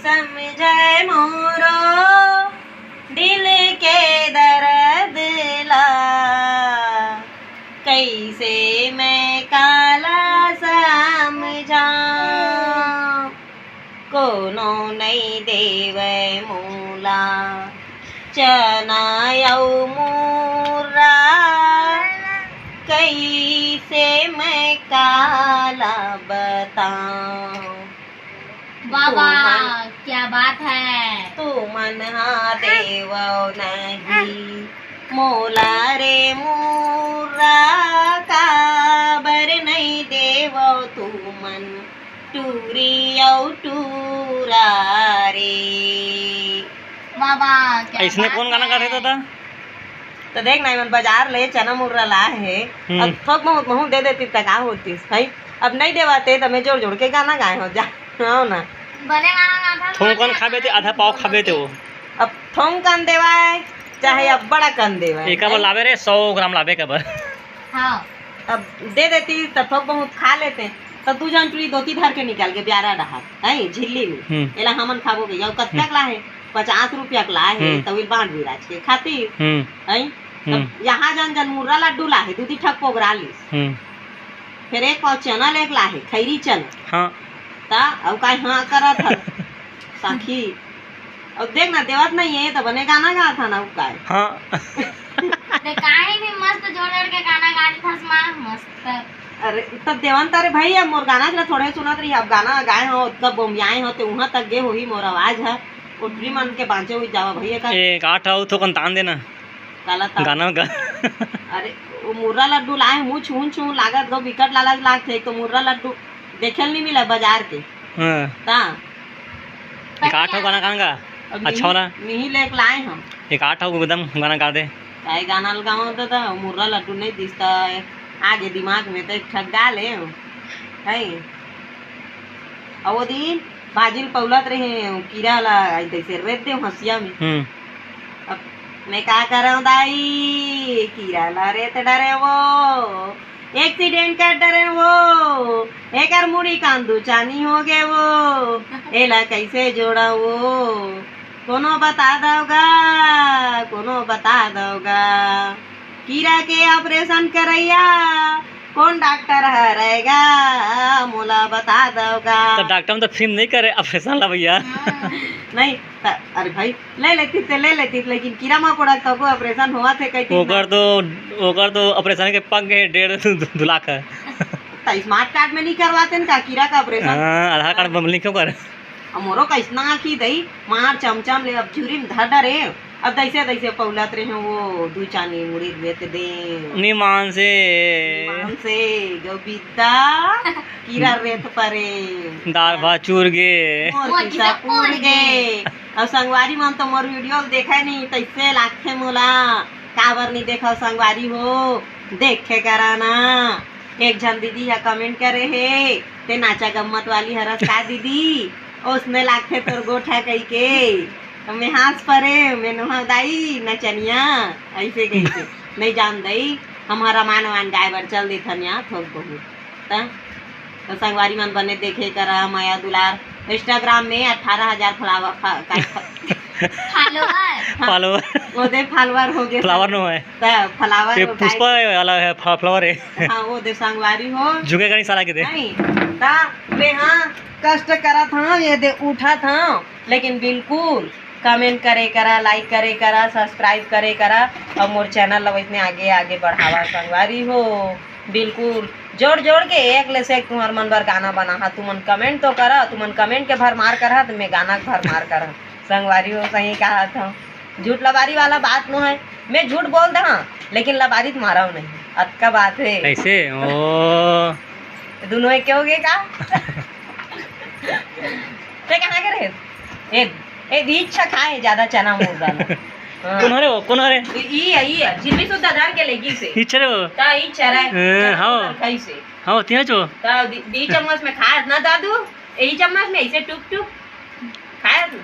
समझे मोरो दिल के दर्द ला, कैसे मैं काला समझा, कोनो नहीं देवे मूला चना यौ मूरा, कैसे मैं काला बताऊं। बाबा क्या बात है। तू मन देव नहीं मोला रे मूरा, काबर नहीं देव तू मन टूरी औ टूरा रे। बाबा क्या इसने बात कौन गाना गा रहे था? तो देख नहीं मन बाजार ले चना मुर्रा ला है, अब थोक बहुत महू दे देती तक आ होती भाई, अब नहीं देवाते तो मैं जोड़ जोड़ के गाना गाए हो जा हो ना। बने गाना गाता थोड़ा कौन खाबे थे, आधा पाव खाबे थे वो। अब थोंग कन देवाए चाहे अब बड़ा कन देवाए, एक बार लावे रे 100 ग्राम लावे के बार। हाँ अब दे देती तो थोक बहुत खा लेते, तो तू जान टुरी धोती धर के निकाल के ब्यारा रहा है झिल्ली में, एला हमन खाबो के कत्तक ला है 50 रुपया ला है, तविल बांट बिराज के खाती है। यहाँ जन जन मुर्रा लड्डू ला है दूधी ठक पोगरा लीस, फिर एक पाव चना लेक ला है खैरी चना। हाँ ता अब का हाँ करत है साखी, अब देख ना देवत नहीं है तो बने गाना गा था ना का। हाँ ते काहे भी मस्त जोड़ जोड़ के गाना गाती थस मां मस्त। अरे तब देवन तारे भाई अब मोर गाना के थोड़े सुनत रही, अब गाना गाए हो तब बम्बियाए हो तो वहां तक गे होही मोर आवाज है उठरी मन के बांचे हुई जावा भैया का एक 8 आओ तो कन तान देना काला ता। गाना गा। अरे वो मुर्रा लड्डू लाए मुँह छू छू लागत गो विकट लालच लागते, तो मुर्रा लड्डू देखे नहीं मिला बाजार के हाँ ता। एक 8 आओ गाना गाएगा अच्छा वाला, नहीं लेक लाए हम एक 8 आओ एकदम गाना गा दे। काय गाना लगाओ तो मुर्रा लड्डू नहीं दिखता है आगे दिमाग में तो एक ठग डाले है। और वो दिन बाजिल पौलत रहे कीड़ा ला जैसे रेत दे हंसिया में, अब मैं क्या कर रहा हूँ दाई, कीड़ा ला रेत डरे वो एक्सीडेंट कर डरे वो एक मुड़ी कांदू चानी हो गए वो, एला कैसे जोड़ा वो कोनो बता दोगा, कोनो बता दोगा, कीड़ा के ऑपरेशन करैया कौन डॉक्टर रहेगा मोला बता दोगा। तो डॉक्टर तो फिल्म नहीं करे ऑपरेशन ला भैया। नहीं अरे भाई ले लेती लेकिन कीड़ा मकोड़ा तो को ऑपरेशन हुआ थे कहती ओकर तो ऑपरेशन के पग गए 1.5 लाख है। तो स्मार्ट कार्ड में नहीं करवाते ना कीड़ा का ऑपरेशन। हाँ आधार कार्ड में लिखो कर मोरो कैसना आखी दई मार चमचम ले अब चूरी में धर डरे, अब दैसे दैसे पौलत रहे वो दू चानी मुड़ी बेत दे निमान से गोबिदा कीड़ा रेत परे दाल भात चूर गे मोर किसा पूर गे। अब संगवारी मन तो मोर वीडियो देखे नहीं तैसे लाखे मोला काबर नहीं देखा संगवारी हो देखे कराना। एक जन दीदी है कमेंट करे है ते नाचा गम्मत वाली हरस का दीदी उसने लाखे तोर गोठा कही के मैं हाथ परे मैं नुहा दाई नचनिया ऐसे कैसे नहीं जान दई हमारा मानवान गाय बर चल दी थनिया थोक बहुत तो संगवारी मन बने देखे करा माया दुलार इंस्टाग्राम में 18,000 फॉलोवर वो दे फॉलोवर हो गए फ्लावर नो है फ्लावर ये पुष्प वाला है फ्लावर है। हाँ वो दे संगवारी हो झुकेगा नहीं साला के दे नहीं ता मैं हाँ कष्ट करा था ये दे उठा था, लेकिन बिल्कुल कमेंट करे करा लाइक करे करा सब्सक्राइब करे करा और मोर चैनल इतने आगे आगे बढ़ावा संगवारी हो। बिल्कुल जोड़ जोड़ के एक ले से तुम्हार मन भर गाना बना तुमन कमेंट तो करा, तुमन कमेंट के भर मार करा तो मैं गाना के भर मार करा संगवारी हो। सही कहा था झूठ लबारी वाला बात न है, मैं झूठ बोल दे हाँ लेकिन लबारी तुम्हारा नहीं अतका बात है कैसे ओ दोनों एक हो गए का ते कहाँ के रहे ए इच्छा खाए ज्यादा चना मूर डाला कौन हरे ई जिल्ली सुद्धा दार के लेगी से इच्छा रे वो ता इच्छा रे हाँ कैसे हाँ तीन चो ता दी चम्मच में खाया ना दादू यही चम्मच में ऐसे टुक टुक खाया तू